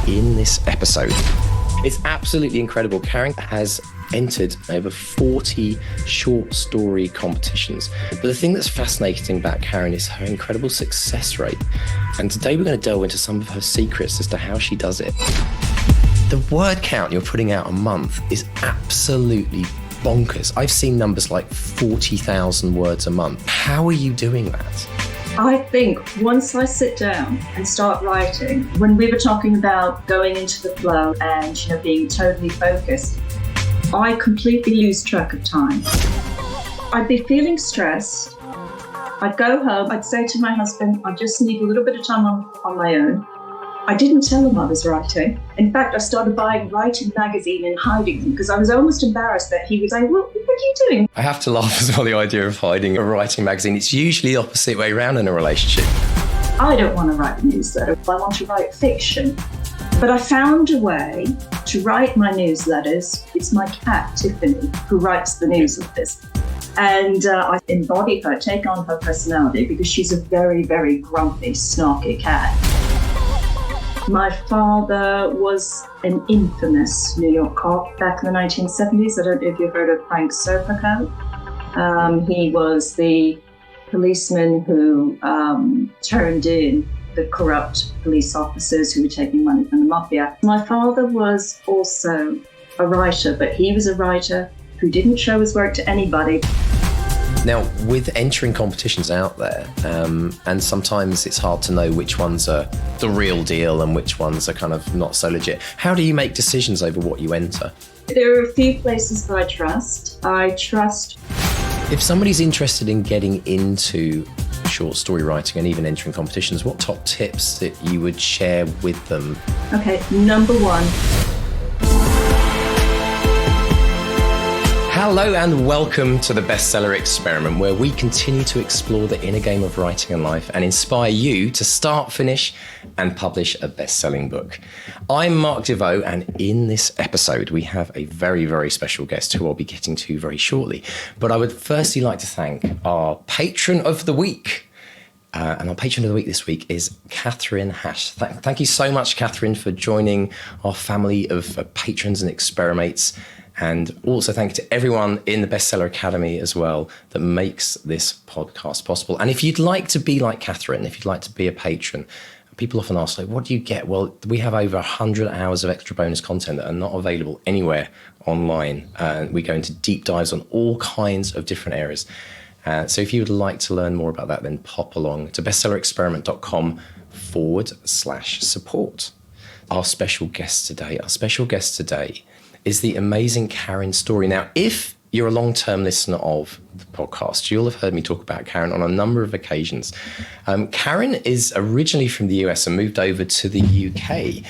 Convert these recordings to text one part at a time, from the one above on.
in this episode. It's absolutely incredible. Karen has entered over 40 short story competitions. But the thing that's fascinating about Karen is her incredible success rate. And today we're going to delve into some of her secrets as to how she does it. The word count you're putting out a month is absolutely bonkers. I've seen numbers like 40,000 words a month. How are you doing that? I think once I sit down and start writing, when we were talking about going into the flow and being totally focused, I completely lose track of time. I'd be feeling stressed. I'd go home. I'd say to my husband, I just need a little bit of time on my own. I didn't tell him I was writing. In fact, I started buying writing magazine and hiding them because I was almost embarrassed that he would say, well, what are you doing? I have to laugh as well, the idea of hiding a writing magazine. It's usually the opposite way around in a relationship. I don't want to write a newsletter. I want to write fiction. But I found a way to write my newsletters. It's my cat, Tiffany, who writes the newsletters. And I embody her, take on her personality because she's a very, very grumpy, snarky cat. My father was an infamous New York cop back in the 1970s. I don't know if you've heard of Frank Serpico. He was the policeman who turned in the corrupt police officers who were taking money from the mafia. My father was also a writer, but he was a writer who didn't show his work to anybody. Now, with entering competitions out there, and sometimes it's hard to know which ones are the real deal and which ones are kind of not so legit. How do you make decisions over what you enter? There are a few places that I trust. If somebody's interested in getting into short story writing and even entering competitions, what top tips that you would share with them? Okay, number one. Hello and welcome to the Bestseller Experiment, where we continue to explore the inner game of writing and life and inspire you to start, finish, and publish a best-selling book. I'm Mark Devoe, and in this episode, we have a very, very special guest who I'll be getting to very shortly. But I would firstly like to thank our patron of the week. And our patron of the week this week is Catherine Hash. Thank you so much, Catherine, for joining our family of patrons and experiments. And also thank you to everyone in the Bestseller Academy as well that makes this podcast possible. And if you'd like to be like Catherine, if you'd like to be a patron, people often ask, like, what do you get? Well, we have over 100 hours of extra bonus content that are not available anywhere online. We go into deep dives on all kinds of different areas. So if you would like to learn more about that, then pop along to bestsellerexperiment.com/support. Our special guest today is the amazing Karen Storey. Now, if you're a long-term listener of the podcast, you'll have heard me talk about Karen on a number of occasions. Karen is originally from the US and moved over to the UK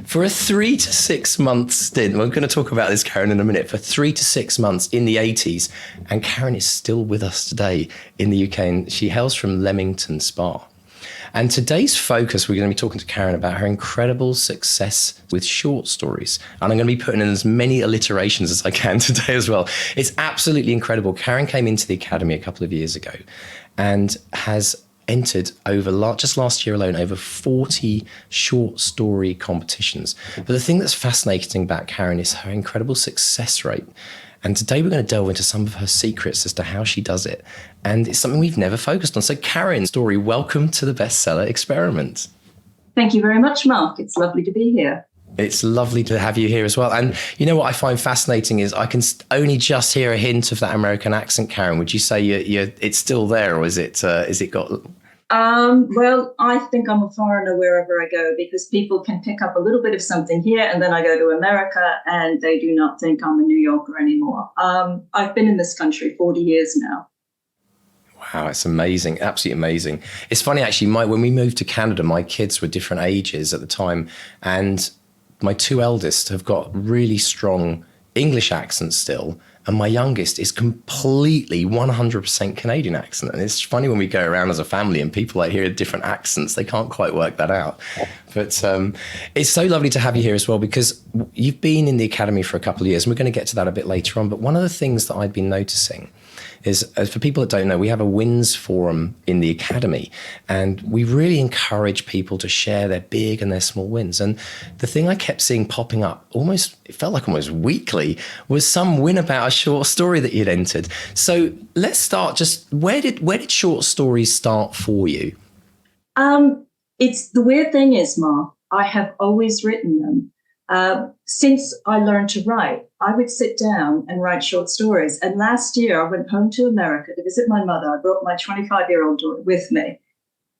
for a 3 to 6 month stint. We're going to talk about this, Karen, in a minute. For 3 to 6 months in the 80s. And Karen is still with us today in the UK, and she hails from Leamington Spa. And today's focus, we're going to be talking to Karen about her incredible success with short stories. And I'm going to be putting in as many alliterations as I can today as well. It's absolutely incredible. Karen came into the Academy a couple of years ago and has entered just last year alone, over 40 short story competitions. But the thing that's fascinating about Karen is her incredible success rate. And today we're going to delve into some of her secrets as to how she does it. And it's something we've never focused on. So Karen Storey, welcome to the Bestseller Experiment. Thank you very much, Mark. It's lovely to be here. It's lovely to have you here as well. And you know what I find fascinating is I can only just hear a hint of that American accent, Karen. Would you say it's still there, or is it got... Well, I think I'm a foreigner wherever I go because people can pick up a little bit of something here and then I go to America and they do not think I'm a New Yorker anymore. I've been in this country 40 years now. Wow, it's amazing. Absolutely amazing. It's funny, actually, when we moved to Canada, my kids were different ages at the time. And my two eldest have got really strong English accents still. And my youngest is completely 100% Canadian accent. And it's funny when we go around as a family and people hear different accents, they can't quite work that out. But it's so lovely to have you here as well, because you've been in the Academy for a couple of years, and we're going to get to that a bit later on. But one of the things that I've been noticing is, for people that don't know, we have a wins forum in the Academy, and we really encourage people to share their big and their small wins. And the thing I kept seeing popping up it felt like almost weekly, was some win about a short story that you'd entered. So let's start just, where did short stories start for you? It's the weird thing is, Mark, I have always written them. Since I learned to write, I would sit down and write short stories. And last year I went home to America to visit my mother. I brought my 25-year-old daughter with me.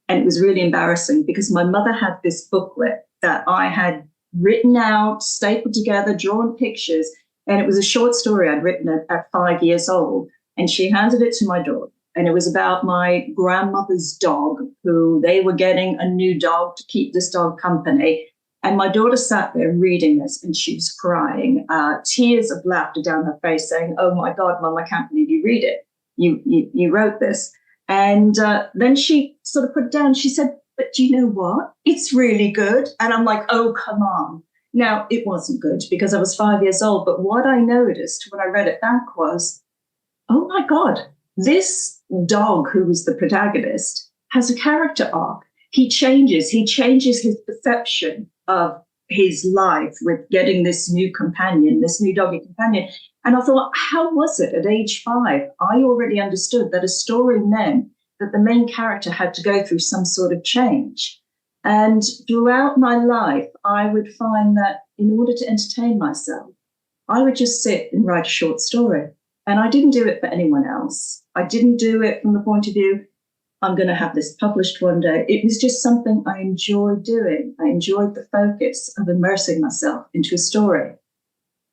And it was really embarrassing because my mother had this booklet that I had written out, stapled together, drawn pictures. And it was a short story I'd written at 5 years old. And she handed it to my daughter. And it was about my grandmother's dog, who they were getting a new dog to keep this dog company. And my daughter sat there reading this, and she was crying, tears of laughter down her face, saying, "Oh my God, Mum, I can't believe you read it. You wrote this." And then she sort of put it down. She said, "But do you know what? It's really good." And I'm like, "Oh, come on." Now, it wasn't good because I was 5 years old. But what I noticed when I read it back was, oh my God, this dog who was the protagonist has a character arc. He changes his perception of his life with getting this new companion, this new doggy companion. And I thought, how was it at age 5? I already understood that a story meant that the main character had to go through some sort of change. And throughout my life, I would find that in order to entertain myself, I would just sit and write a short story. And I didn't do it for anyone else. I didn't do it from the point of view, I'm going to have this published one day. It was just something I enjoyed doing. I enjoyed the focus of immersing myself into a story.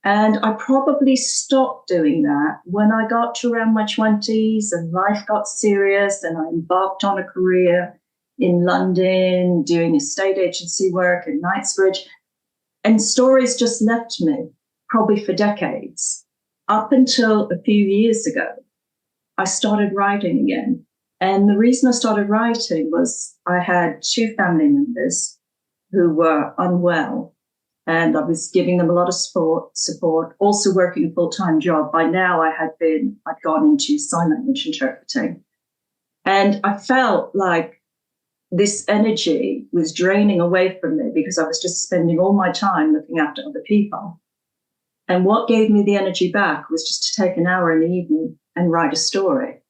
And I probably stopped doing that when I got to around my 20s and life got serious and I embarked on a career in London, doing estate agency work in Knightsbridge. And stories just left me, probably for decades. Up until a few years ago, I started writing again. And the reason I started writing was I had 2 family members who were unwell, and I was giving them a lot of support, also working a full-time job. By now I'd gone into sign language interpreting. And I felt like this energy was draining away from me because I was just spending all my time looking after other people. And what gave me the energy back was just to take an hour in the evening and write a story.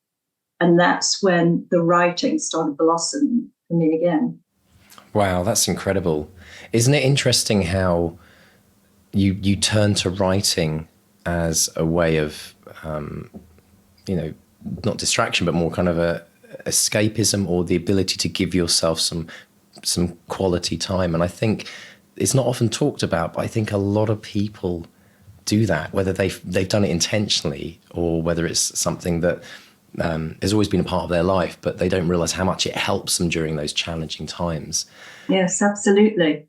And that's when the writing started blossoming for me again. Wow, that's incredible. Isn't it interesting how you turn to writing as a way of, not distraction, but more kind of a escapism, or the ability to give yourself some quality time? And I think it's not often talked about, but I think a lot of people do that, whether they've done it intentionally or whether it's something that has always been a part of their life, but they don't realize how much it helps them during those challenging times. Yes, absolutely.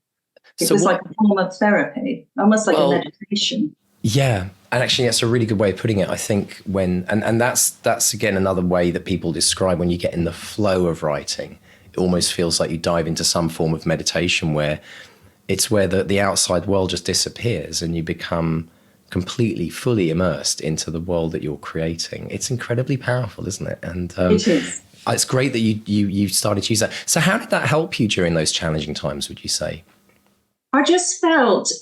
It was like a form of therapy, almost like a meditation. Yeah. And actually, that's a really good way of putting it. I think and that's again another way that people describe when you get in the flow of writing. It almost feels like you dive into some form of meditation where it's where the outside world just disappears and you become completely, fully immersed into the world that you're creating. It's incredibly powerful, isn't it? And it is. It's great that you started to use that. So how did that help you during those challenging times, would you say? I just felt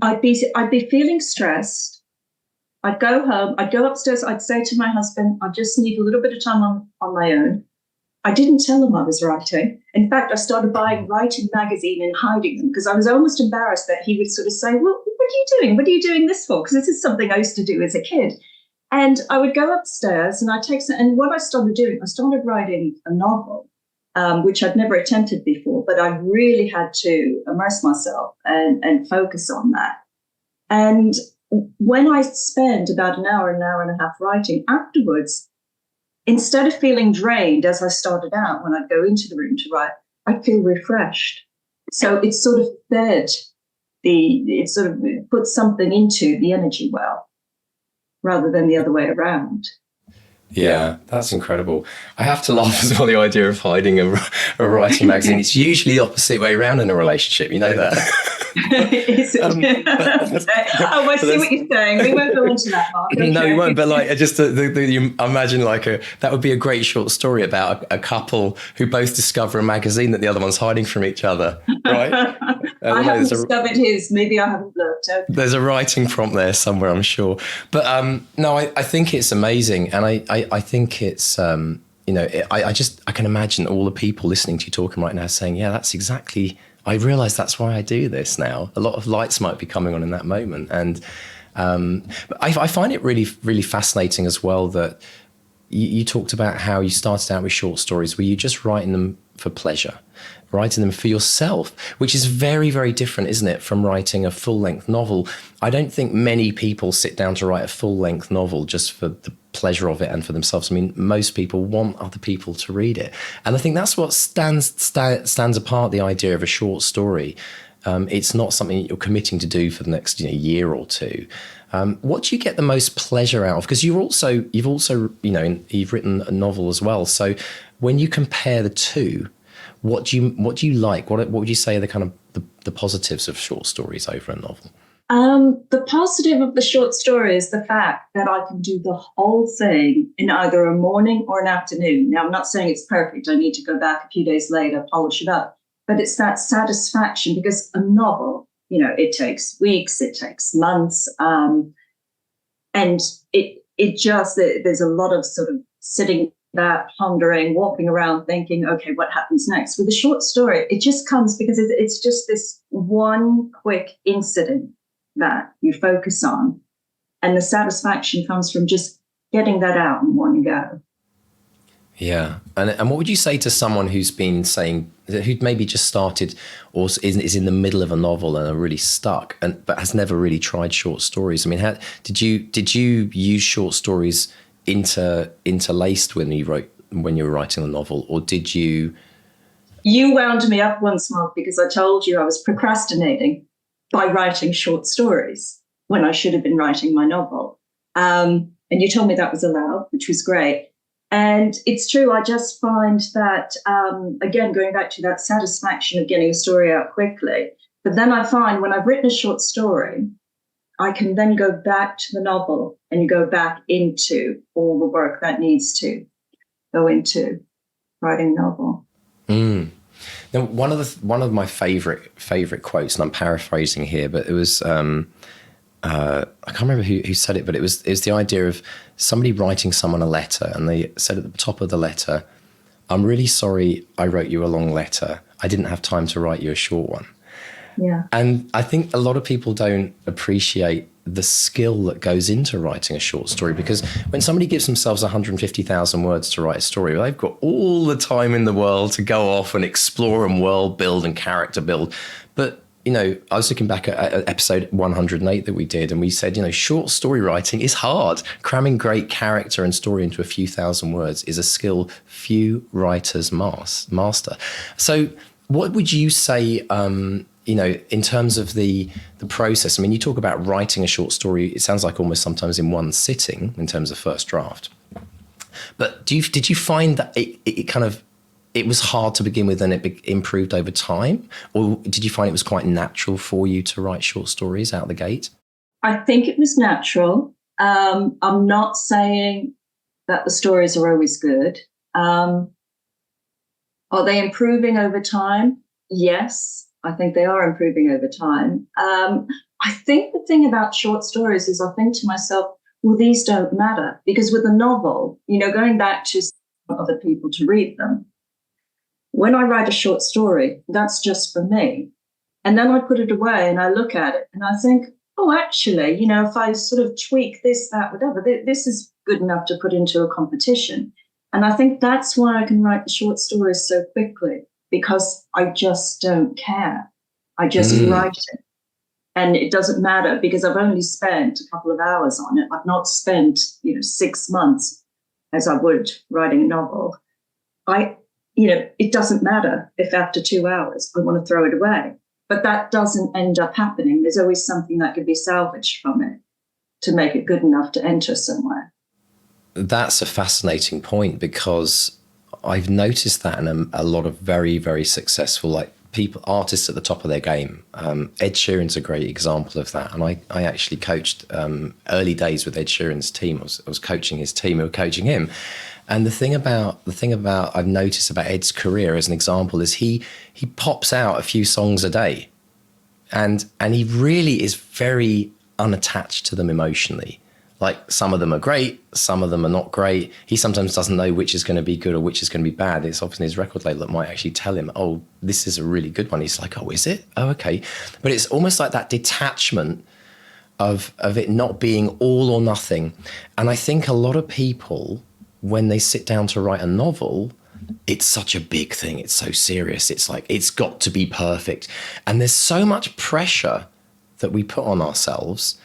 I'd be feeling stressed. I'd go home, I'd go upstairs, I'd say to my husband, I just need a little bit of time on my own. I didn't tell him I was writing. In fact, I started buying writing magazine and hiding them because I was almost embarrassed that he would sort of say, well, what are you doing? What are you doing this for? Because this is something I used to do as a kid. And I would go upstairs and I'd take some, and what I started doing, I started writing a novel, which I'd never attempted before, but I really had to immerse myself and focus on that. And when I spent about an hour and a half writing, afterwards, instead of feeling drained as I started out when I'd go into the room to write, I'd feel refreshed. So it sort of it sort of put something into the energy well, rather than the other way around. Yeah, that's incredible. I have to laugh as well, the idea of hiding a writing magazine. It's usually the opposite way around in a relationship, you know that? Is it? Oh, I see what you're saying. We won't go into that, Mark. Okay. No, we won't. But like, just you imagine like that would be a great short story about a couple who both discover a magazine that the other one's hiding from each other, right? I haven't discovered his. Maybe I haven't looked. Okay. There's a writing prompt there somewhere, I'm sure. But no, I think it's amazing, and I think it's I can imagine all the people listening to you talking right now saying, yeah, that's exactly. I realise that's why I do this now. A lot of lights might be coming on in that moment. And but I find it really, really fascinating as well that you talked about how you started out with short stories. Were you just writing them for pleasure, writing them for yourself, which is very, very different, isn't it, from writing a full-length novel? I don't think many people sit down to write a full-length novel just for the pleasure of it and for themselves. I mean, most people want other people to read it. And I think that's what stands apart the idea of a short story. It's not something that you're committing to do for the next year or two. What do you get the most pleasure out of? Because you've also you've written a novel as well. So when you compare the two, what do you like? What would you say are the kind of the positives of short stories over a novel? The positive of the short story is the fact that I can do the whole thing in either a morning or an afternoon. Now, I'm not saying it's perfect. I need to go back a few days later, polish it up. But it's that satisfaction, because a novel, it takes weeks, it takes months. And there's a lot of sort of sitting back, pondering, walking around, thinking, okay, what happens next? With a short story, it just comes because it's just this one quick incident that you focus on. And the satisfaction comes from just getting that out in one go. Yeah. And what would you say to someone who's been saying, who'd maybe just started or is in the middle of a novel and are really stuck but has never really tried short stories? I mean, did you use short stories interlaced when you were writing the novel, or did you? You wound me up once, Mark, because I told you I was procrastinating by writing short stories when I should have been writing my novel. And you told me that was allowed, which was great. And it's true. I just find that, again, going back to that satisfaction of getting a story out quickly. But then I find when I've written a short story, I can then go back to the novel and go back into all the work that needs to go into writing a novel. Mm. Now, one of my favorite quotes, and I'm paraphrasing here, but it was I can't remember who said it, but it was the idea of somebody writing someone a letter, and they said at the top of the letter, "I'm really sorry I wrote you a long letter. I didn't have time to write you a short one." Yeah. And I think a lot of people don't appreciate the skill that goes into writing a short story, because when somebody gives themselves 150,000 words to write a story, they've got all the time in the world to go off and explore and world build and character build. But I was looking back at episode 108 that we did, and we said, short story writing is hard. Cramming great character and story into a few thousand words is a skill few writers master. So what would you say, in terms of the process? I mean, you talk about writing a short story, it sounds like almost sometimes in one sitting in terms of first draft. But did you find that it was hard to begin with and it improved over time? Or did you find it was quite natural for you to write short stories out the gate? I think it was natural. I'm not saying that the stories are always good. Are they improving over time? Yes, I think they are improving over time. I think the thing about short stories is I think to myself, well, these don't matter. Because with a novel, going back to other people to read them, when I write a short story, that's just for me. And then I put it away and I look at it and I think, oh, actually, if I sort of tweak this, that, whatever, this is good enough to put into a competition. And I think that's why I can write the short stories so quickly, because I just don't care. I just write it. And it doesn't matter because I've only spent a couple of hours on it. I've not spent, 6 months as I would writing a novel. It doesn't matter if after 2 hours I want to throw it away. But that doesn't end up happening. There's always something that could be salvaged from it to make it good enough to enter somewhere. That's a fascinating point, because I've noticed that in a lot of very, very successful, artists at the top of their game. Ed Sheeran's a great example of that. And I actually coached early days with Ed Sheeran's team. I was coaching his team, who were coaching him. And the thing about I've noticed about Ed's career as an example is he pops out a few songs a day, and he really is very unattached to them emotionally. Like, some of them are great, some of them are not great. He sometimes doesn't know which is going to be good or which is going to be bad. It's often his record label that might actually tell him, oh, this is a really good one. He's like, oh, is it? Oh, okay. But it's almost like that detachment of it not being all or nothing. And I think a lot of people, when they sit down to write a novel, it's such a big thing. It's so serious. It's like, it's got to be perfect. And there's so much pressure that we put on ourselves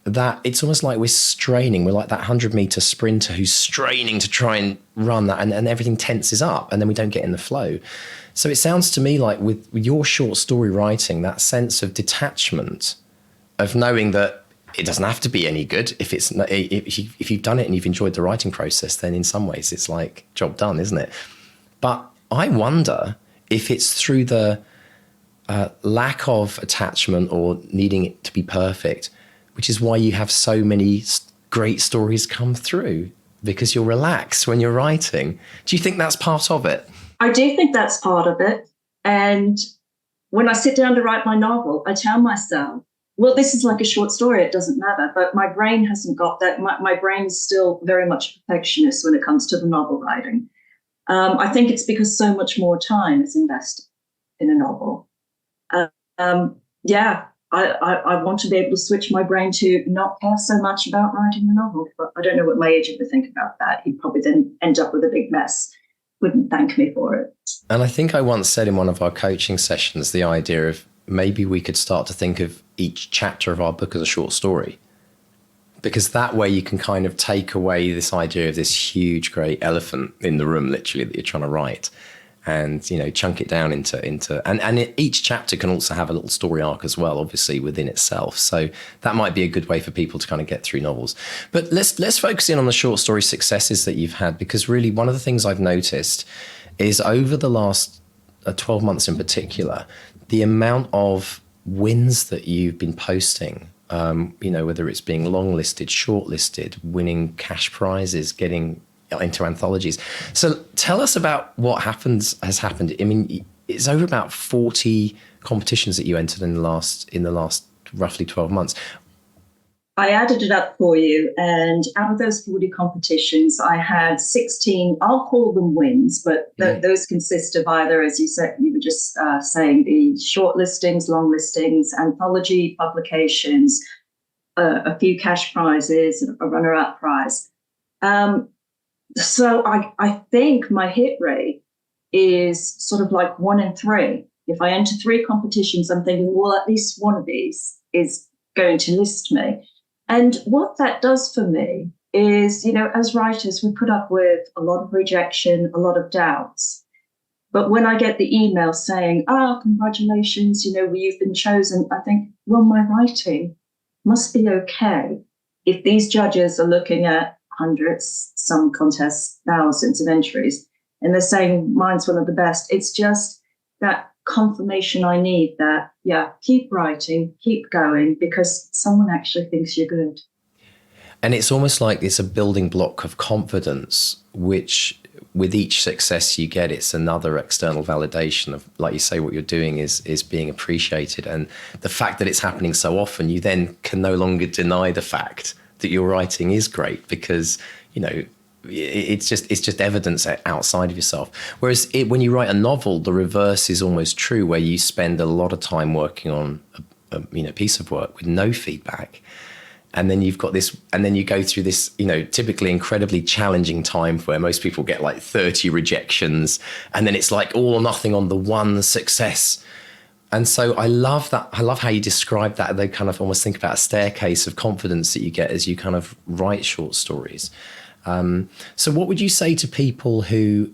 that it's almost like we're straining. We're like that 100-meter sprinter who's straining to try and run that, and everything tenses up, and then we don't get in the flow. So it sounds to me like with your short story writing, that sense of detachment, of knowing that it doesn't have to be any good. If you've done it and you've enjoyed the writing process, then in some ways it's like job done, isn't it? But I wonder if it's through the lack of attachment or needing it to be perfect, which is why you have so many great stories come through, because you're relaxed when you're writing. Do you think that's part of it? I do think that's part of it. And when I sit down to write my novel, I tell myself, well, this is like a short story, it doesn't matter. But my brain hasn't got that. My brain's still very much perfectionist when it comes to the novel writing. I think it's because so much more time is invested in a novel. I want to be able to switch my brain to not care so much about writing the novel. But I don't know what my agent would think about that. He'd probably then end up with a big mess. Wouldn't thank me for it. And I think I once said in one of our coaching sessions, the idea of maybe we could start to think of each chapter of our book as a short story. Because that way you can kind of take away this idea of this huge, great elephant in the room, literally, that you're trying to write. And, chunk it down and each chapter can also have a little story arc as well, obviously, within itself. So that might be a good way for people to kind of get through novels. But let's focus in on the short story successes that you've had, because really one of the things I've noticed is over the last 12 months in particular, the amount of wins that you've been posting, whether it's being longlisted, shortlisted, winning cash prizes, getting into anthologies. So tell us about what has happened. I mean, it's over about 40 competitions that you entered in the last roughly 12 months. I added it up for you, and out of those 40 competitions, I had 16, I'll call them wins, but those consist of either, as you said, you were just saying, the short listings, long listings, anthology publications, a few cash prizes, a runner-up prize. So I think my hit rate is sort of like 1 in 3. If I enter 3 competitions, I'm thinking, well, at least one of these is going to list me. And what that does for me is, as writers, we put up with a lot of rejection, a lot of doubts. But when I get the email saying, congratulations, you've been chosen, I think, well, my writing must be okay. If these judges are looking at hundreds, some contests, thousands of entries, and they're saying mine's one of the best, it's just that confirmation I need that, keep writing, keep going, because someone actually thinks you're good. And it's almost like it's a building block of confidence, which with each success you get, it's another external validation of, like you say, what you're doing is being appreciated. And the fact that it's happening so often, you then can no longer deny the fact that your writing is great, because it's just evidence outside of yourself. Whereas when you write a novel, the reverse is almost true, where you spend a lot of time working on a piece of work with no feedback, and then you've got this, and then you go through this typically incredibly challenging time where most people get like 30 rejections, and then it's like all or nothing on the one success. And so I love that. I love how you describe that. They kind of almost think about a staircase of confidence that you get as you kind of write short stories. So what would you say to people who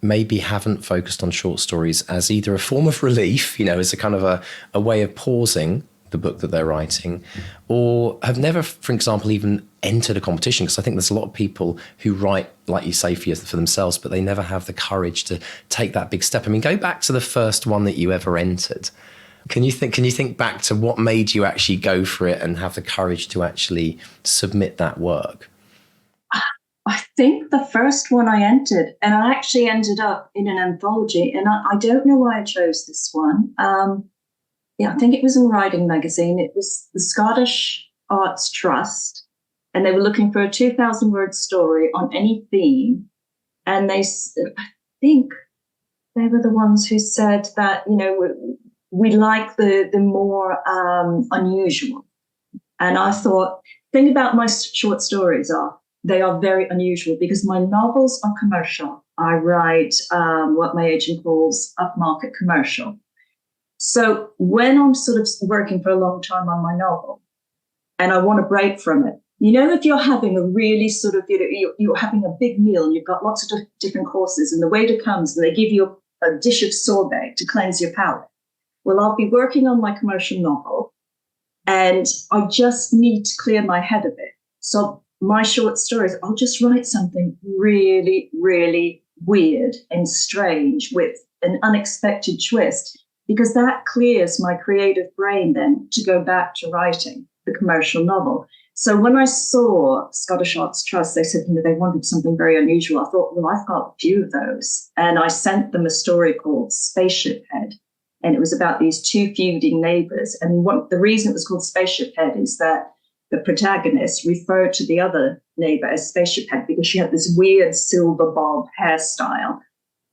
maybe haven't focused on short stories as either a form of relief, as a kind of a way of pausing the book that they're writing, or have never, for example, even enter the competition? Because I think there's a lot of people who write, like you say, for themselves, but they never have the courage to take that big step. I mean, go back to the first one that you ever entered. Can you think back to what made you actually go for it and have the courage to actually submit that work? I think the first one I entered, and I actually ended up in an anthology, and I don't know why I chose this one. I think it was in Writing Magazine. It was the Scottish Arts Trust, and they were looking for a 2,000-word story on any theme. And I think they were the ones who said that, we like the more unusual. And I thought, thing about my short stories they are very unusual because my novels are commercial. I write what my agent calls upmarket commercial. So when I'm sort of working for a long time on my novel and I want to break from it, if you're having a really sort of, you're having a big meal and you've got lots of different courses and the waiter comes and they give you a dish of sorbet to cleanse your palate. Well, I'll be working on my commercial novel and I just need to clear my head a bit. So my short stories, I'll just write something really, really weird and strange with an unexpected twist, because that clears my creative brain then to go back to writing the commercial novel. So when I saw Scottish Arts Trust, they said, they wanted something very unusual. I thought, well, I've got a few of those. And I sent them a story called Spaceship Head. And it was about these two feuding neighbors. And the reason it was called Spaceship Head is that the protagonist referred to the other neighbor as Spaceship Head because she had this weird silver bob hairstyle.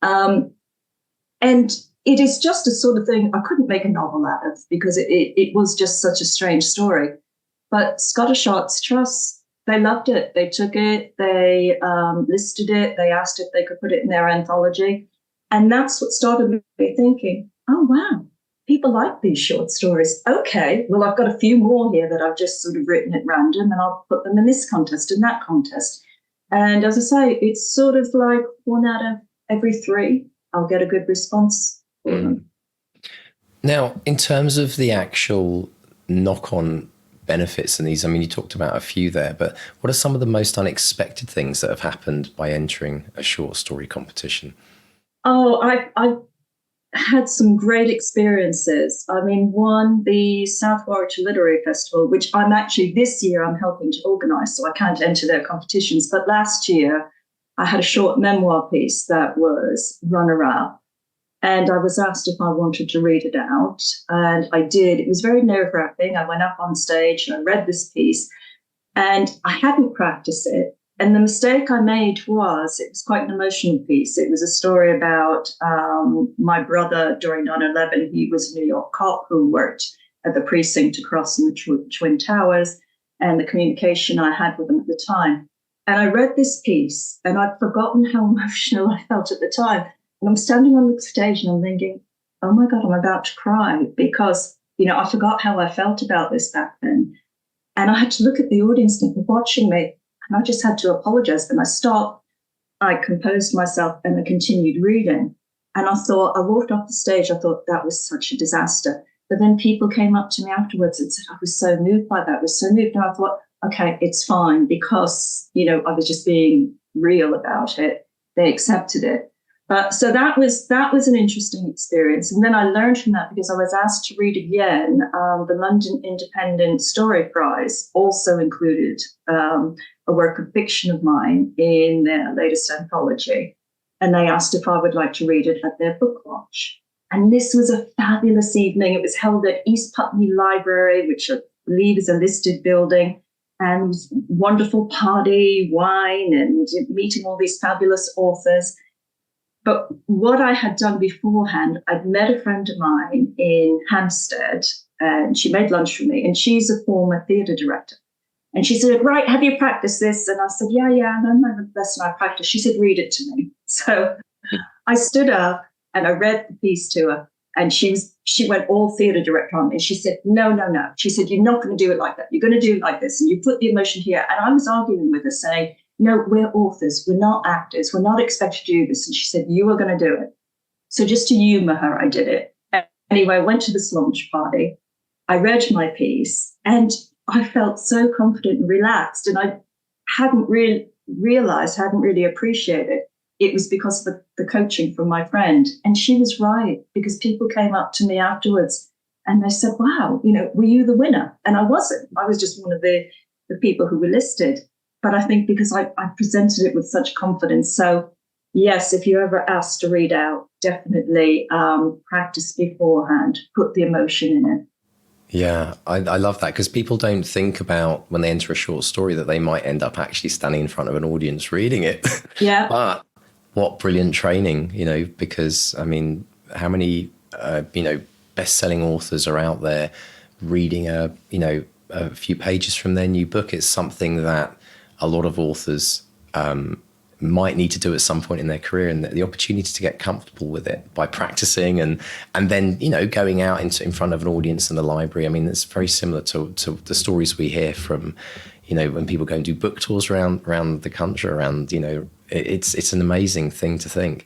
And it is just a sort of thing I couldn't make a novel out of because it was just such a strange story. But Scottish Arts Trust, they loved it. They took it, they listed it, they asked if they could put it in their anthology. And that's what started me thinking, oh, wow, people like these short stories. Okay, well, I've got a few more here that I've just sort of written at random and I'll put them in this contest and that contest. And as I say, it's sort of like 1 out of every 3, I'll get a good response for them. Now, in terms of the actual knock-on benefits and these, I mean, you talked about a few there, but what are some of the most unexpected things that have happened by entering a short story competition? Oh, I've had some great experiences. I mean, one, the South Warwickshire Literary Festival, which this year I'm helping to organise, so I can't enter their competitions. But last year I had a short memoir piece that was runner-up. And I was asked if I wanted to read it out, and I did. It was very nerve-wracking. I went up on stage and I read this piece, and I hadn't practiced it. And the mistake I made was, it was quite an emotional piece. It was a story about my brother during 9/11. He was a New York cop who worked at the precinct across in the Twin Towers, and the communication I had with him at the time. And I read this piece, and I'd forgotten how emotional I felt at the time. And I'm standing on the stage and I'm thinking, oh my God, I'm about to cry because, I forgot how I felt about this back then. And I had to look at the audience and they were watching me, and I just had to apologize. And I stopped, I composed myself, and I continued reading. And I walked off the stage, I thought that was such a disaster. But then people came up to me afterwards and said, I was so moved by that, I was so moved. And I thought, okay, it's fine because, I was just being real about it. They accepted it. So that was an interesting experience. And then I learned from that because I was asked to read again. The London Independent Story Prize also included a work of fiction of mine in their latest anthology. And they asked if I would like to read it at their book launch. And this was a fabulous evening. It was held at East Putney Library, which I believe is a listed building. And it was a wonderful party, wine, and meeting all these fabulous authors. But what I had done beforehand, I'd met a friend of mine in Hampstead, and she made lunch for me, and she's a former theatre director. And she said, right, have you practiced this? And I said, yeah, I know my lesson I practiced. She said, read it to me. So I stood up and I read the piece to her, and she went all theatre director on me. And she said, no. She said, you're not going to do it like that. You're going to do it like this. And you put the emotion here. And I was arguing with her saying, no, we're authors. We're not actors. We're not expected to do this. And she said, you are going to do it. So just to humour her, I did it. Anyway, I went to this launch party. I read my piece, and I felt so confident and relaxed, and I hadn't really realized, hadn't really appreciated it was because of the coaching from my friend. And she was right, because people came up to me afterwards and they said, wow, were you the winner? And I wasn't. I was just one of the people who were listed. But I think because I presented it with such confidence. So yes, if you're ever asked to read out, definitely practice beforehand, put the emotion in it. Yeah, I love that, because people don't think about when they enter a short story that they might end up actually standing in front of an audience reading it. Yeah. But what brilliant training, because I mean, how many, best-selling authors are out there reading a few pages from their new book? It's something that a lot of authors might need to do at some point in their career, and the opportunity to get comfortable with it by practicing and then going out in front of an audience in the library. I mean, it's very similar to the stories we hear from when people go and do book tours around the country, it's an amazing thing to think.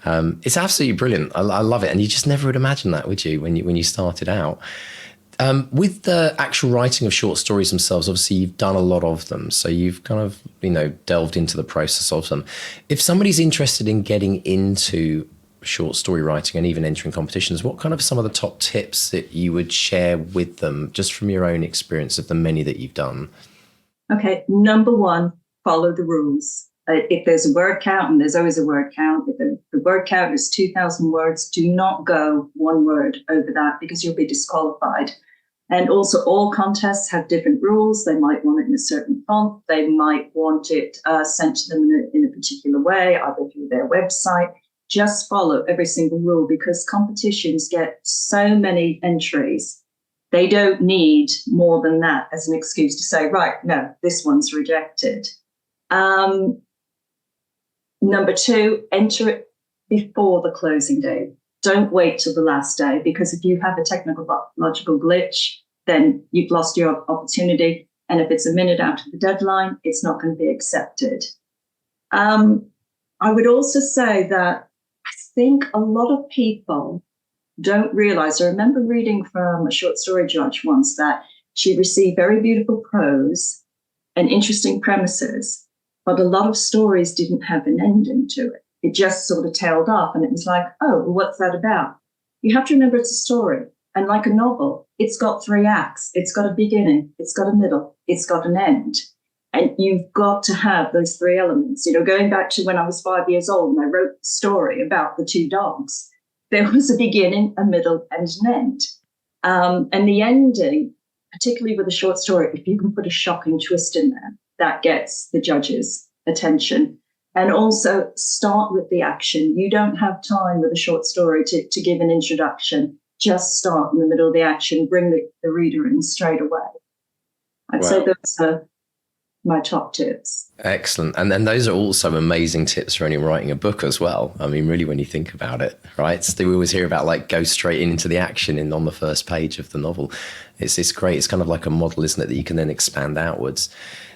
It's absolutely brilliant. I love it, and you just never would imagine that, would you, when you started out? With the actual writing of short stories themselves, obviously you've done a lot of them, so you've kind of delved into the process of them. If somebody's interested in getting into short story writing and even entering competitions, what kind of some of the top tips that you would share with them, just from your own experience of the many that you've done? Okay, number one, follow the rules. If there's a word count, and there's always a word count, if the word count is 2,000 words, do not go one word over that, because you'll be disqualified. And also, all contests have different rules. They might want it in a certain font. They might want it sent to them in a particular way, either through their website. Just follow every single rule, because competitions get so many entries. They don't need more than that as an excuse to say, right, no, this one's rejected. Number two, enter it before the closing day. Don't wait till the last day, because if you have a technological glitch, then you've lost your opportunity. And if it's a minute out of the deadline, it's not going to be accepted. I would also say that I think a lot of people don't realize, I remember reading from a short story judge once that she received very beautiful prose and interesting premises, but a lot of stories didn't have an ending to it. It just sort of tailed off, and it was like, oh, well, what's that about? You have to remember it's a story. And like a novel, it's got 3 acts. It's got a beginning, it's got a middle, it's got an end. And you've got to have those 3 elements. Going back to when I was 5 years old and I wrote the story about the 2 dogs, there was a beginning, a middle, and an end. And the ending, particularly with a short story, if you can put a shocking twist in there, that gets the judges' attention. And also start with the action. You don't have time with a short story to give an introduction. Just start in the middle of the action, bring the reader in straight away. I'd say those are my top tips. Excellent. And then those are also amazing tips for anyone writing a book as well. I mean, really, when you think about it, right? So we always hear about go straight into the action on the first page of the novel. It's great. It's kind of like a model, isn't it, that you can then expand outwards.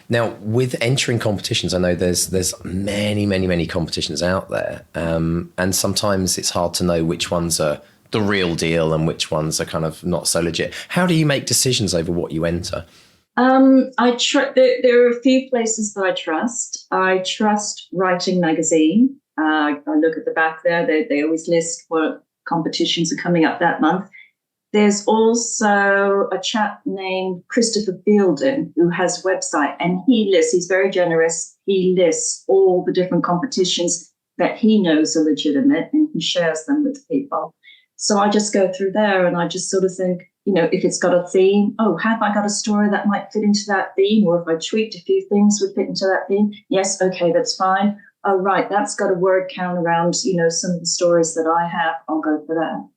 Now, with entering competitions, I know there's many, many, many competitions out there. And sometimes it's hard to know which ones are the real deal and which ones are kind of not so legit. How do you make decisions over what you enter? There are a few places that I trust. I trust Writing Magazine. I look at the back there. They always list what competitions are coming up that month. There's also a chap named Christopher Fielding who has a website, and he's very generous. He lists all the different competitions that he knows are legitimate, and he shares them with people. So I just go through there and I just sort of think, if it's got a theme, have I got a story that might fit into that theme? Or if I tweaked a few things would fit into that theme? Yes, okay, that's fine. Oh, right, that's got a word count around, some of the stories that I have. I'll go for that.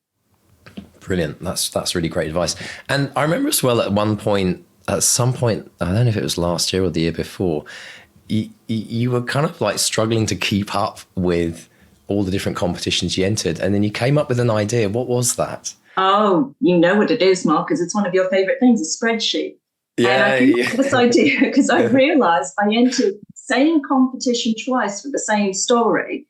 Brilliant. That's really great advice. And I remember as well at some point, I don't know if it was last year or the year before, you were kind of struggling to keep up with all the different competitions you entered. And then you came up with an idea. What was that? Oh, you know what it is, Mark, because it's one of your favorite things, a spreadsheet. And I came up with this idea because I realized I entered the same competition twice for the same story.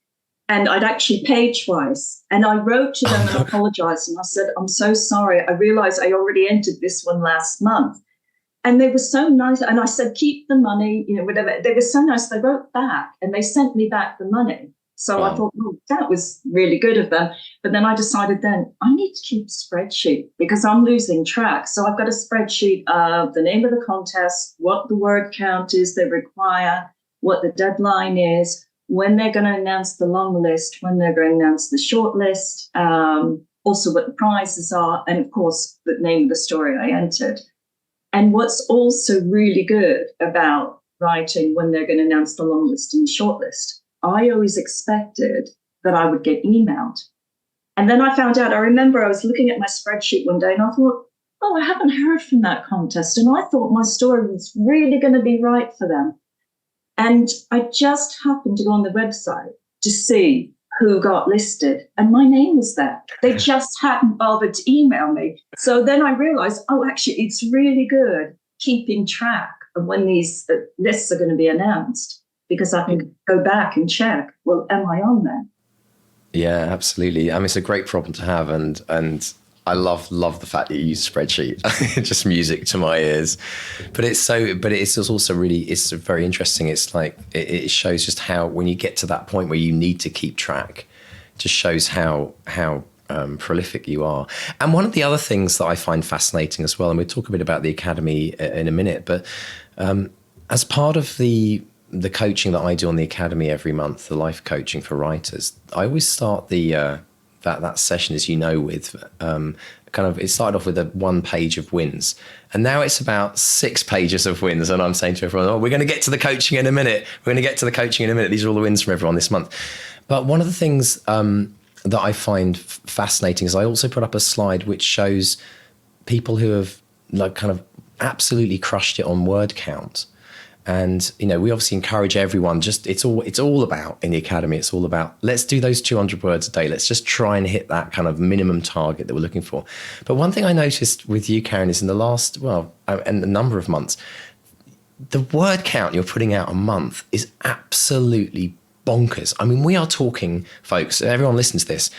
And I'd actually paid twice. And I wrote to them and apologized. And I said, I'm so sorry. I realized I already entered this one last month. And they were so nice. And I said, keep the money, whatever. They were so nice. They wrote back and they sent me back the money. So I thought, well, that was really good of them. But then I decided then I need to keep a spreadsheet because I'm losing track. So I've got a spreadsheet of the name of the contest, what the word count is they require, what the deadline is, when they're going to announce the long list, when they're going to announce the short list, also what the prizes are, and of course, the name of the story I entered. And what's also really good about writing when they're going to announce the long list and the short list, I always expected that I would get emailed. And then I found out, I remember I was looking at my spreadsheet one day and I thought, oh, I haven't heard from that contest. And I thought my story was really going to be right for them. And I just happened to go on the website to see who got listed. And my name was there. They just hadn't bothered to email me. So then I realized, oh, actually, it's really good keeping track of when these lists are going to be announced, because I can go back and check, well, am I on there? Yeah, absolutely. I mean, it's a great problem to have. And I love the fact that you use a spreadsheet. Just music to my ears. But it's also really, it's very interesting. It's like, it shows just how, when you get to that point where you need to keep track, it just shows how prolific you are. And one of the other things that I find fascinating as well, and we'll talk a bit about the Academy in a minute, but as part of the coaching that I do on the Academy every month, the life coaching for writers, I always start that session, as you know, with it started off with a 1 page of wins, and now it's about 6 pages of wins. And I'm saying to everyone, oh, we're going to get to the coaching in a minute. These are all the wins from everyone this month. But one of the things that I find fascinating is I also put up a slide which shows people who have absolutely crushed it on word count. And, we obviously encourage everyone, it's all about, in the Academy, it's all about, let's do those 200 words a day. Let's just try and hit that kind of minimum target that we're looking for. But one thing I noticed with you, Karen, is in the last, and a number of months, the word count you're putting out a month is absolutely bonkers. I mean, we are talking, folks, everyone listen to this.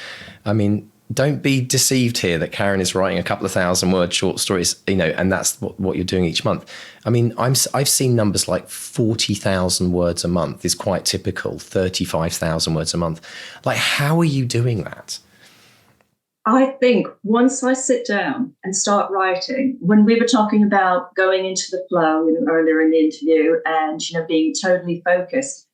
I mean, don't be deceived here that Karen is writing a couple of 1,000-word short stories, and that's what you're doing each month. I mean, I've seen numbers like 40,000 words a month is quite typical, 35,000 words a month. Like, how are you doing that? I think once I sit down and start writing, when we were talking about going into the flow, earlier in the interview, and, being totally focused,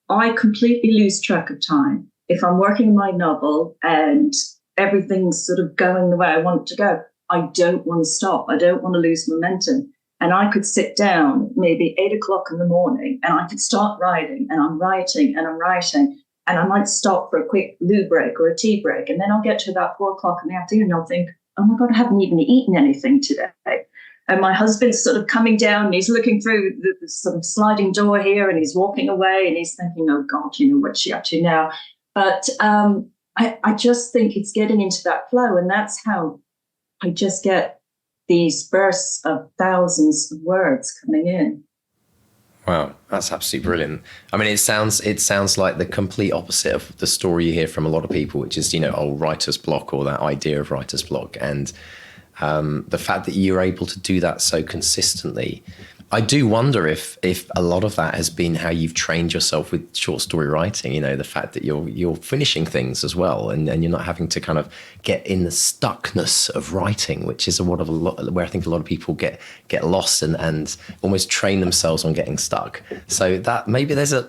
I completely lose track of time. If I'm working on my novel and everything's sort of going the way I want it to go, I don't want to stop. I don't want to lose momentum. And I could sit down maybe 8 o'clock in the morning and I could start writing, and I'm writing and I'm writing. And I might stop for a quick loo break or a tea break. And then I'll get to about 4 o'clock in the afternoon and I'll think, oh my God, I haven't even eaten anything today. And my husband's sort of coming down and he's looking through the sort of sliding door here and he's walking away and he's thinking, oh God, what's she up to now? But I just think it's getting into that flow, and that's how I just get these bursts of thousands of words coming in. Wow, that's absolutely brilliant. I mean, it sounds like the complete opposite of the story you hear from a lot of people, which is, writer's block, or that idea of writer's block. And the fact that you're able to do that so consistently, I do wonder if a lot of that has been how you've trained yourself with short story writing, the fact that you're finishing things as well, and you're not having to kind of get in the stuckness of writing, which is where I think a lot of people get lost and almost train themselves on getting stuck. So that maybe there's a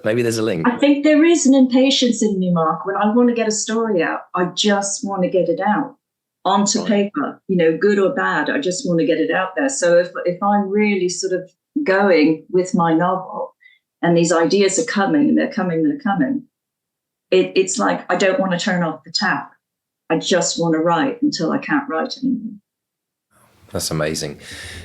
link. I think there is an impatience in me, Mark. When I want to get a story out, I just want to get it out onto paper, good or bad. I just want to get it out there. So if I'm really sort of going with my novel and these ideas are coming and they're coming, it's like I don't want to turn off the tap. I just want to write until I can't write anymore. That's amazing.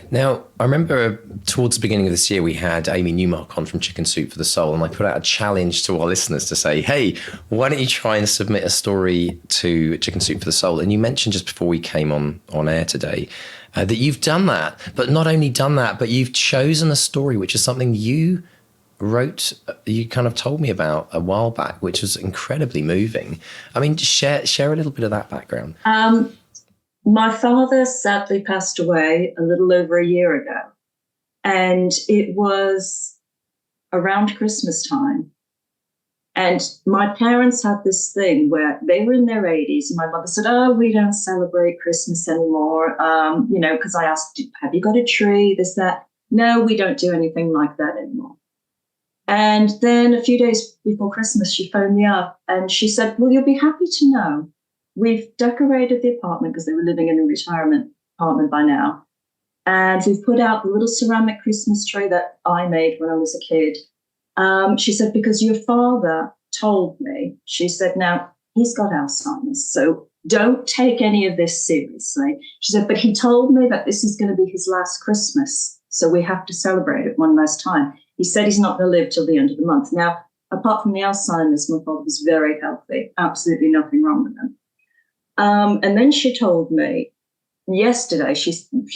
Now, I remember towards the beginning of this year, we had Amy Newmark on from Chicken Soup for the Soul, and I put out a challenge to our listeners to say, hey, why don't you try and submit a story to Chicken Soup for the Soul? And you mentioned just before we came on air today that you've done that, but not only done that, but you've chosen a story, which is something you wrote, you kind of told me about a while back, which was incredibly moving. I mean, share a little bit of that background. My father sadly passed away a little over a year ago. And it was around Christmas time. And my parents had this thing where they were in their 80s, and my mother said, "Oh, we don't celebrate Christmas anymore." Because I asked, "Have you got a tree? This, that." "No, we don't do anything like that anymore." And then a few days before Christmas, she phoned me up and she said, "Well, you'll be happy to know we've decorated the apartment," because they were living in a retirement apartment by now. "And we've put out the little ceramic Christmas tree that I made when I was a kid." She said, "Because your father told me," she said, "now he's got Alzheimer's, so don't take any of this seriously." She said, "But he told me that this is going to be his last Christmas, so we have to celebrate it one last time. He said he's not going to live till the end of the month." Now, apart from the Alzheimer's, my father was very healthy, absolutely nothing wrong with him. And then she told me yesterday, she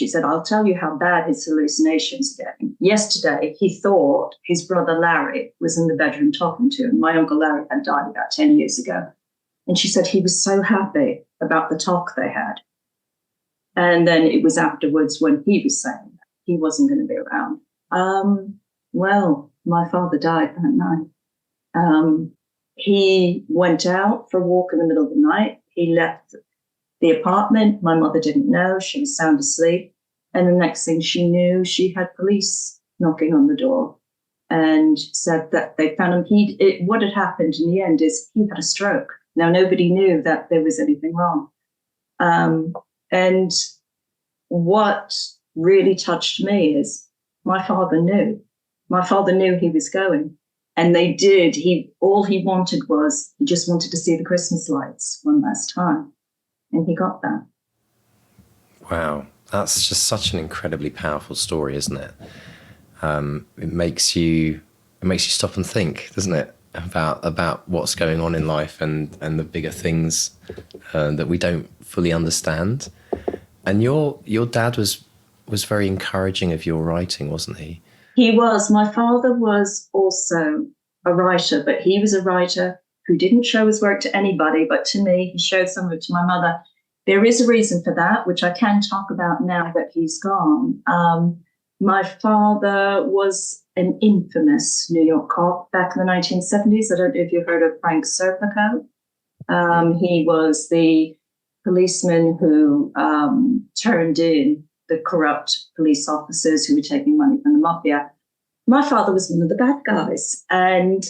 said, "I'll tell you how bad his hallucinations are getting." Yesterday, he thought his brother Larry was in the bedroom talking to him. My uncle Larry had died about 10 years ago. And she said he was so happy about the talk they had. And then it was afterwards when he was saying that he wasn't going to be around. Well, my father died that night. He went out for a walk in the middle of the night. He left the apartment. My mother didn't know. She was sound asleep. And the next thing she knew, she had police knocking on the door and said that they found him. What had happened in the end is he had a stroke. Now, nobody knew that there was anything wrong. And what really touched me is my father knew. My father knew he was going. And they did. All he wanted was, he just wanted to see the Christmas lights one last time. And he got that. Wow. That's just such an incredibly powerful story, isn't it? It makes you stop and think, doesn't it, about what's going on in life and the bigger things that we don't fully understand. And your dad was very encouraging of your writing, wasn't he? He was. My father was also a writer, but he was a writer who didn't show his work to anybody, but to me. He showed some of it to my mother. There is a reason for that, which I can talk about now that he's gone. My father was an infamous New York cop back in the 1970s. I don't know if you've heard of Frank Serpico. He was the policeman who turned in the corrupt police officers who were taking money from the mafia. My father was one of the bad guys, and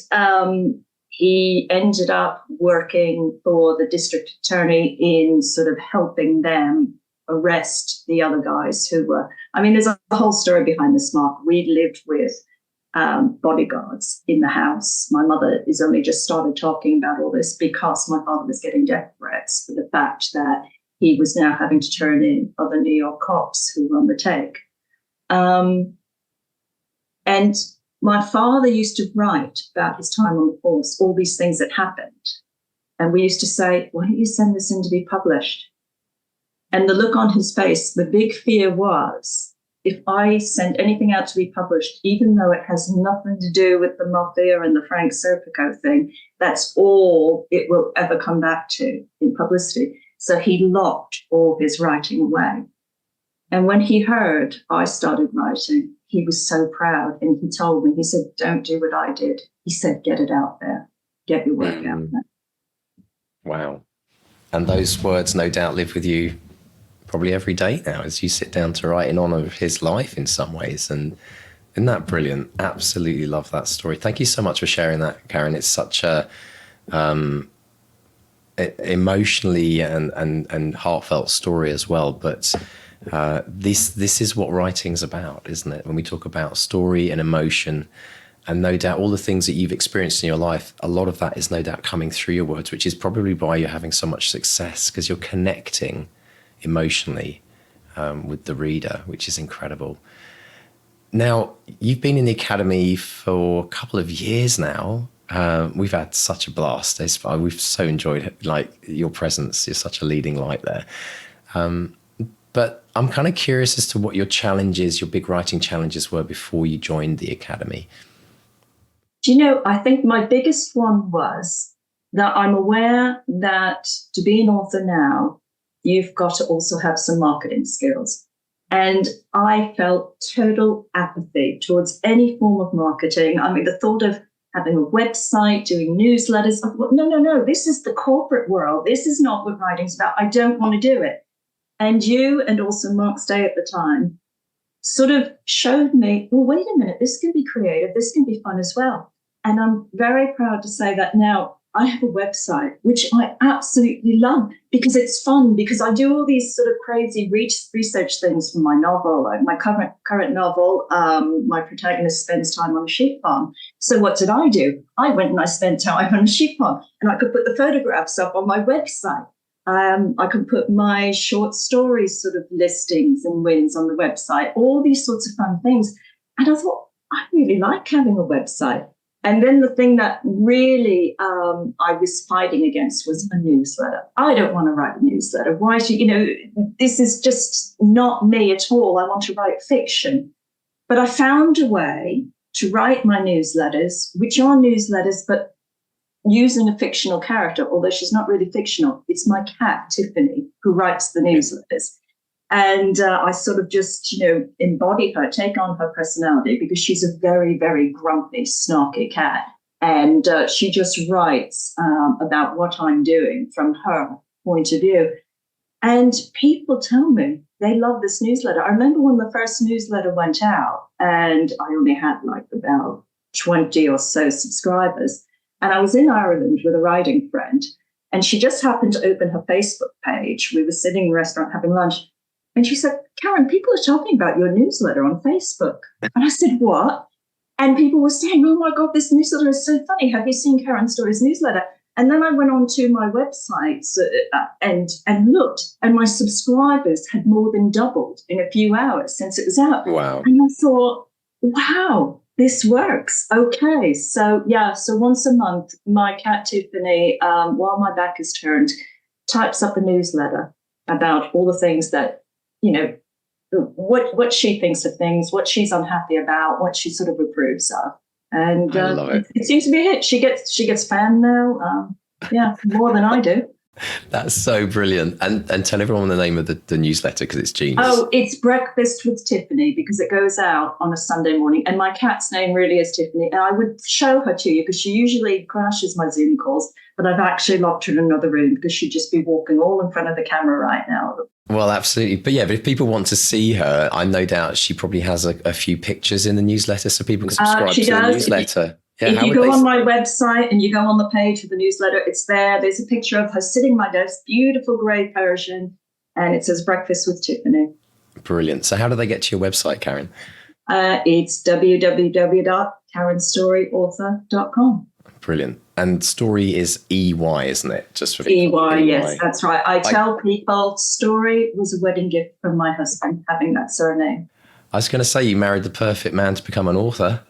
he ended up working for the district attorney in sort of helping them arrest the other guys who were, there's a whole story behind this, Mark. We lived with bodyguards in the house. My mother has only just started talking about all this because my father was getting death threats for the fact that he was now having to turn in other New York cops who were on the take. And my father used to write about his time on the force, all these things that happened. And we used to say, "Why don't you send this in to be published?" And the look on his face, the big fear was, if I send anything out to be published, even though it has nothing to do with the mafia and the Frank Serpico thing, that's all it will ever come back to in publicity. So he locked all his writing away. And when he heard I started writing, he was so proud. And he told me, he said, "Don't do what I did." He said, "Get it out there. Get your work out there." Wow. And those words no doubt live with you probably every day now as you sit down to write in honor of his life in some ways. And isn't that brilliant? Absolutely love that story. Thank you so much for sharing that, Karen. It's such a emotionally and heartfelt story as well. But this is what writing's about, isn't it? When we talk about story and emotion, and no doubt all the things that you've experienced in your life, a lot of that is no doubt coming through your words, which is probably why you're having so much success, because you're connecting emotionally with the reader, which is incredible. Now, you've been in the Academy for a couple of years now. We've had such a blast. We've so enjoyed your presence. You're such a leading light there. But I'm kind of curious as to what your challenges, your big writing challenges were before you joined the Academy. Do you know, I think my biggest one was that I'm aware that to be an author now, you've got to also have some marketing skills. And I felt total apathy towards any form of marketing. I mean, the thought of having a website, doing newsletters, I thought, no, this is the corporate world. This is not what writing's about. I don't want to do it. And you, and also Mark Stay at the time, sort of showed me, well, wait a minute, this can be creative, this can be fun as well. And I'm very proud to say that now I have a website, which I absolutely love because it's fun, because I do all these sort of crazy research things for my novel, like my current novel. My protagonist spends time on a sheep farm. So what did I do? I went and I spent time on a sheep farm, and I could put the photographs up on my website. I can put my short stories sort of listings and wins on the website, all these sorts of fun things. And I thought, I really like having a website. And then the thing that really I was fighting against was a newsletter. I don't want to write a newsletter. Why should, this is just not me at all. I want to write fiction. But I found a way to write my newsletters, which are newsletters, but using a fictional character, although she's not really fictional. It's my cat, Tiffany, who writes the newsletters. And I sort of just, embody her, take on her personality, because she's a very, very grumpy, snarky cat. And she just writes about what I'm doing from her point of view. And people tell me they love this newsletter. I remember when the first newsletter went out, and I only had like about 20 or so subscribers. And I was in Ireland with a writing friend, and she just happened to open her Facebook page. We were sitting in a restaurant having lunch. And she said, Karen, people are talking about your newsletter on Facebook. And I said, what? And people were saying, oh my God, this newsletter is so funny. Have you seen Karen Storey's newsletter? And then I went on to my website and looked, and my subscribers had more than doubled in a few hours since it was out. Wow. And I thought, wow, this works. Okay. So once a month, my cat Tiffany, while my back is turned, types up a newsletter about all the things that, what she thinks of things, what she's unhappy about, what she sort of approves of. And I love it. It seems to be a hit. She gets fan mail. More than I do. That's so brilliant. And tell everyone the name of the newsletter, because it's genius. Oh, it's Breakfast with Tiffany, because it goes out on a Sunday morning. And my cat's name really is Tiffany. And I would show her to you, because she usually crashes my Zoom calls. But I've actually locked her in another room, because she'd just be walking all in front of the camera right now. Well, absolutely. But yeah, but if people want to see her, I no doubt she probably has a few pictures in the newsletter, so people can subscribe to the newsletter. If you go on my website and you go on the page of the newsletter, it's there. There's a picture of her sitting at my desk, beautiful grey Persian, and it says Breakfast with Tiffany. Brilliant. So how do they get to your website, Karen? It's www.karenstoreyauthor.com. Brilliant. And Storey is EY, isn't it? Just for EY, yes, that's right. I tell people Storey was a wedding gift from my husband, having that surname. I was going to say you married the perfect man to become an author.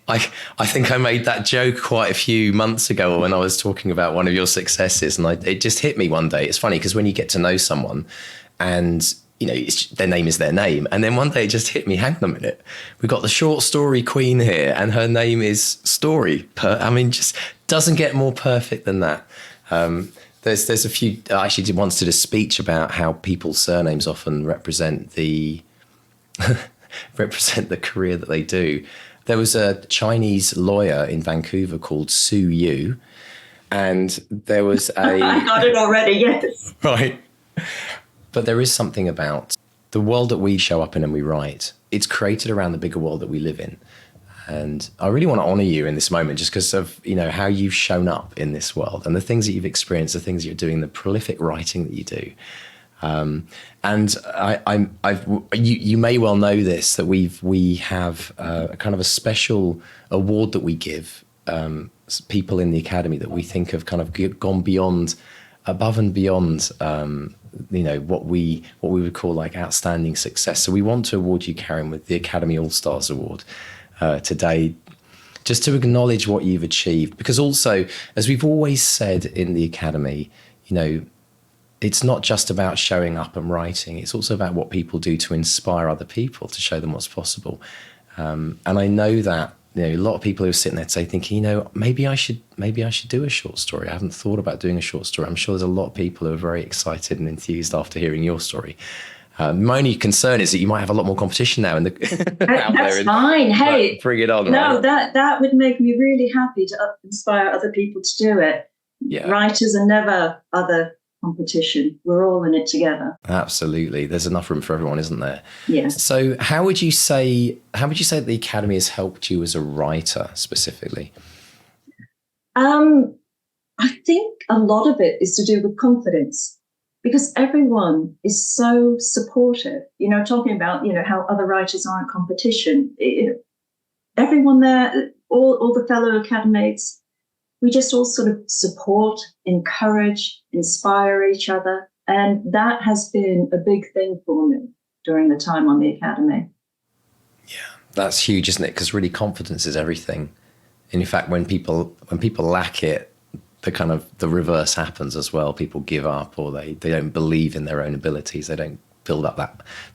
I think I made that joke quite a few months ago when I was talking about one of your successes, and it just hit me one day. It's funny because when you get to know someone and their name is their name, and then one day it just hit me, hang on a minute, we've got the short story queen here and her name is Storey. Just doesn't get more perfect than that. There's a few, I actually once did a speech about how people's surnames often represent the career that they do. There was a Chinese lawyer in Vancouver called Su Yu, and there was I got it already, yes. Right. But there is something about the world that we show up in and we write. It's created around the bigger world that we live in. And I really want to honor you in this moment just because of, how you've shown up in this world and the things that you've experienced, the things that you're doing, the prolific writing that you do. And you may well know this, that we have a kind of a special award that we give people in the Academy that we think have kind of gone above and beyond what we would call like outstanding success. So we want to award you, Karen, with the Academy All-Stars Award today, just to acknowledge what you've achieved. Because also, as we've always said in the Academy, it's not just about showing up and writing. It's also about what people do to inspire other people, to show them what's possible. And I know that a lot of people who are sitting there today thinking, maybe I should do a short story. I haven't thought about doing a short story. I'm sure there's a lot of people who are very excited and enthused after hearing your story. My only concern is that you might have a lot more competition now. That's fine. Hey, bring it on. No, right? that would make me really happy to inspire other people to do it. Yeah. Writers are never other competition. We're all in it together. Absolutely. There's enough room for everyone, isn't there? Yes. So how would you say that the Academy has helped you as a writer specifically? I think a lot of it is to do with confidence, because everyone is so supportive. Talking about, how other writers aren't competition. Everyone there, all the fellow academates, we just all sort of support, encourage, inspire each other. And that has been a big thing for me during the time on the Academy. Yeah, that's huge, isn't it? Because really confidence is everything. And in fact, when people lack it, the reverse happens as well. People give up, or they don't believe in their own abilities. They don't build up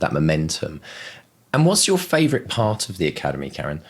that momentum. And what's your favorite part of the Academy, Karen?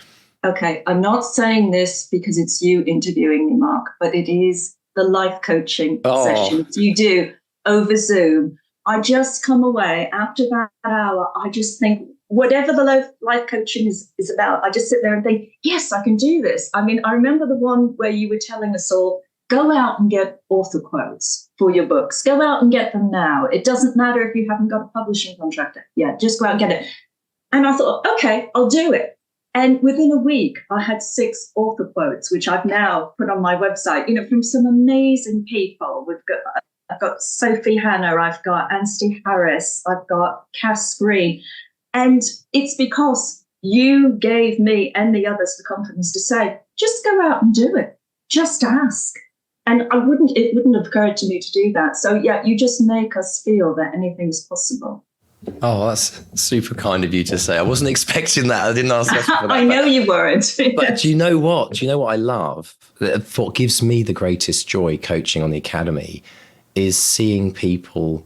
Okay, I'm not saying this because it's you interviewing me, Mark, but it is the life coaching sessions you do over Zoom. I just come away after that hour. I just think, whatever the life coaching is about, I just sit there and think, yes, I can do this. I mean, I remember the one where you were telling us all, go out and get author quotes for your books. Go out and get them now. It doesn't matter if you haven't got a publishing contract yet. Just go out and get it. And I thought, okay, I'll do it. And within a week, I had 6 author quotes, which I've now put on my website, from some amazing people. I've got Sophie Hannah, I've got Anstey Harris, I've got Cass Green. And it's because you gave me and the others the confidence to say, just go out and do it. Just ask. And it wouldn't have occurred to me to do that. So yeah, you just make us feel that anything's possible. Oh, that's super kind of you to say. I wasn't expecting that. I didn't ask for that. I know you weren't. But do you know what? Do you know what I love? What gives me the greatest joy coaching on the Academy is seeing people's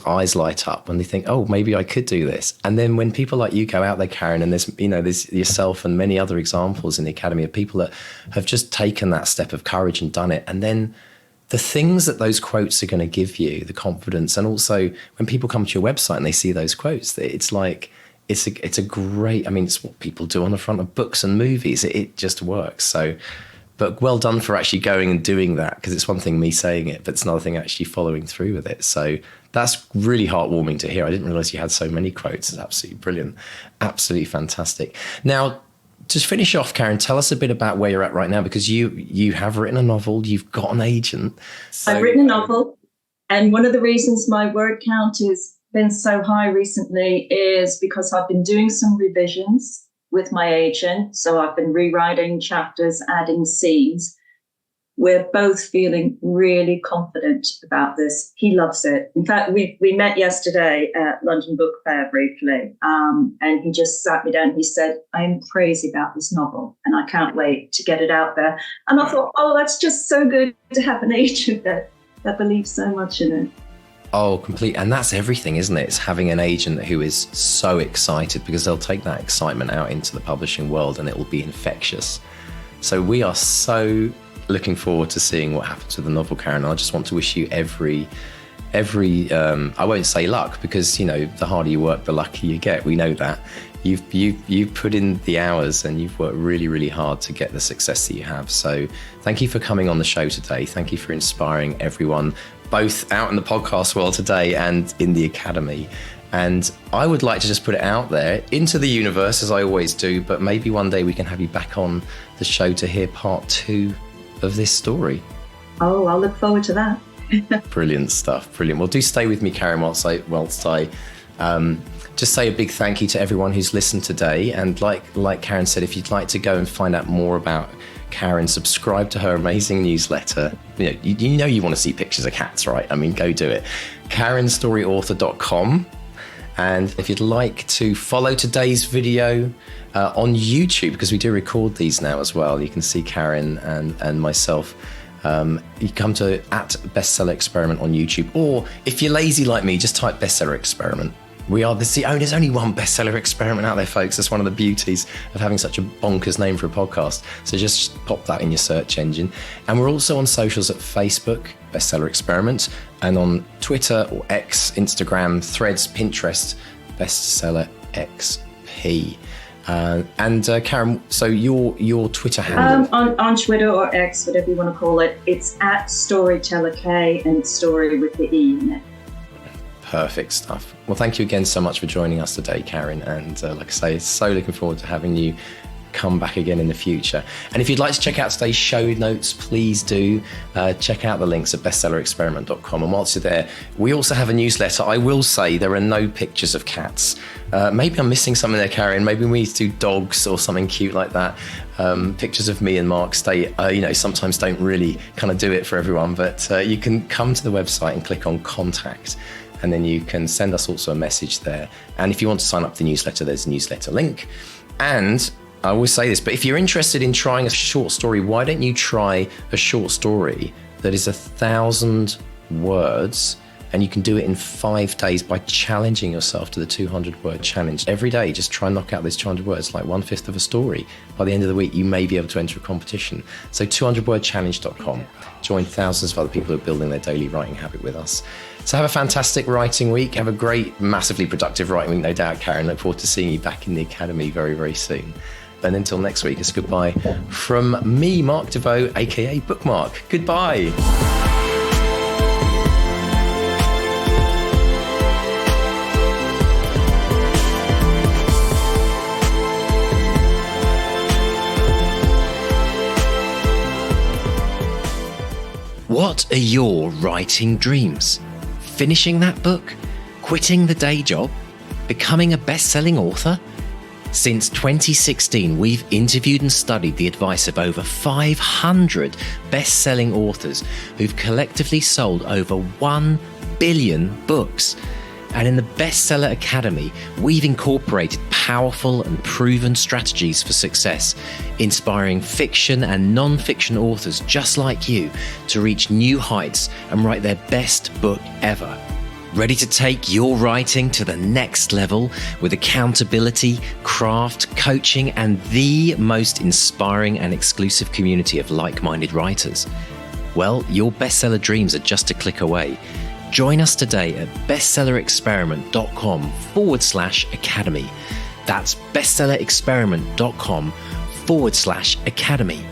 eyes light up when they think, oh, maybe I could do this. And then when people like you go out there, Karen, and there's yourself and many other examples in the Academy of people that have just taken that step of courage and done it. And then the things that those quotes are going to give you, the confidence, and also when people come to your website and they see those quotes, it's like, it's a great, it's what people do on the front of books and movies. It just works. So, but well done for actually going and doing that, because it's one thing me saying it, but it's another thing actually following through with it. So that's really heartwarming to hear. I didn't realize you had so many quotes. It's absolutely brilliant. Absolutely fantastic. Now, to finish off, Karen, tell us a bit about where you're at right now, because you have written a novel, you've got an agent. So, I've written a novel, and one of the reasons my word count has been so high recently is because I've been doing some revisions with my agent. So I've been rewriting chapters, adding scenes. We're both feeling really confident about this. He loves it. In fact, we met yesterday at London Book Fair briefly, and he just sat me down. He said, I'm crazy about this novel, and I can't wait to get it out there. And I thought, oh, that's just so good to have an agent that believes so much in it. Oh, complete. And that's everything, isn't it? It's having an agent who is so excited, because they'll take that excitement out into the publishing world and it will be infectious. So we are so looking forward to seeing what happens with the novel, Karen. I just want to wish you every I won't say luck, because the harder you work, the luckier you get. We know that. You've put in the hours and you've worked really, really hard to get the success that you have. So thank you for coming on the show today. Thank you for inspiring everyone, both out in the podcast world today and in the Academy. And I would like to just put it out there into the universe, as I always do, but maybe one day we can have you back on the show to hear part 2 of this story. Oh, I'll look forward to that. Brilliant stuff. Brilliant. Well, do stay with me, Karen, whilst I just say a big thank you to everyone who's listened today. And like Karen said, if you'd like to go and find out more about Karen, subscribe to her amazing newsletter. You want to see pictures of cats, right? Go do it. KarenStoreyAuthor.com. And if you'd like to follow today's video on YouTube, because we do record these now as well, you can see Karen and myself. You come to @Bestseller Experiment on YouTube, or if you're lazy like me, just type Bestseller Experiment There's only one bestseller experiment out there, folks. That's one of the beauties of having such a bonkers name for a podcast. So just pop that in your search engine. And we're also on socials at Facebook, Bestseller Experiment, and on Twitter or X, Instagram, Threads, Pinterest, Bestseller XP. And Karen, so your Twitter handle? On Twitter or X, whatever you want to call it, it's at StorytellerK, and it's Storey with the E in it. Perfect stuff. Well, thank you again so much for joining us today, Karen. And like I say, so looking forward to having you come back again in the future. And if you'd like to check out today's show notes, please do check out the links at bestsellerexperiment.com. And whilst you're there, we also have a newsletter. I will say there are no pictures of cats. Maybe I'm missing something there, Karen. Maybe we need to do dogs or something cute like that. Pictures of me and Mark sometimes don't really kind of do it for everyone, but you can come to the website and click on contact. And then you can send us also a message there. And if you want to sign up for the newsletter, there's a newsletter link. And I always say this, but if you're interested in trying a short story, why don't you try a short story that is 1,000 words, and you can do it in 5 days by challenging yourself to the 200-word challenge. Every day, just try and knock out those 200 words, like 1/5 of a story. By the end of the week, you may be able to enter a competition. So 200wordchallenge.com. Join thousands of other people who are building their daily writing habit with us. So have a fantastic writing week. Have a great, massively productive writing week, no doubt, Karen. Look forward to seeing you back in the Academy very, very soon. And until next week, it's goodbye from me, Mark DeVoe, aka Bookmark. Goodbye. What are your writing dreams? Finishing that book? Quitting the day job? Becoming a best-selling author? Since 2016, we've interviewed and studied the advice of over 500 best-selling authors who've collectively sold over 1 billion books. And in the Bestseller Academy, we've incorporated powerful and proven strategies for success, inspiring fiction and non-fiction authors just like you to reach new heights and write their best book ever. Ready to take your writing to the next level with accountability, craft, coaching, and the most inspiring and exclusive community of like-minded writers? Well, your bestseller dreams are just a click away. Join us today at bestsellerexperiment.com/academy. That's bestsellerexperiment.com/academy.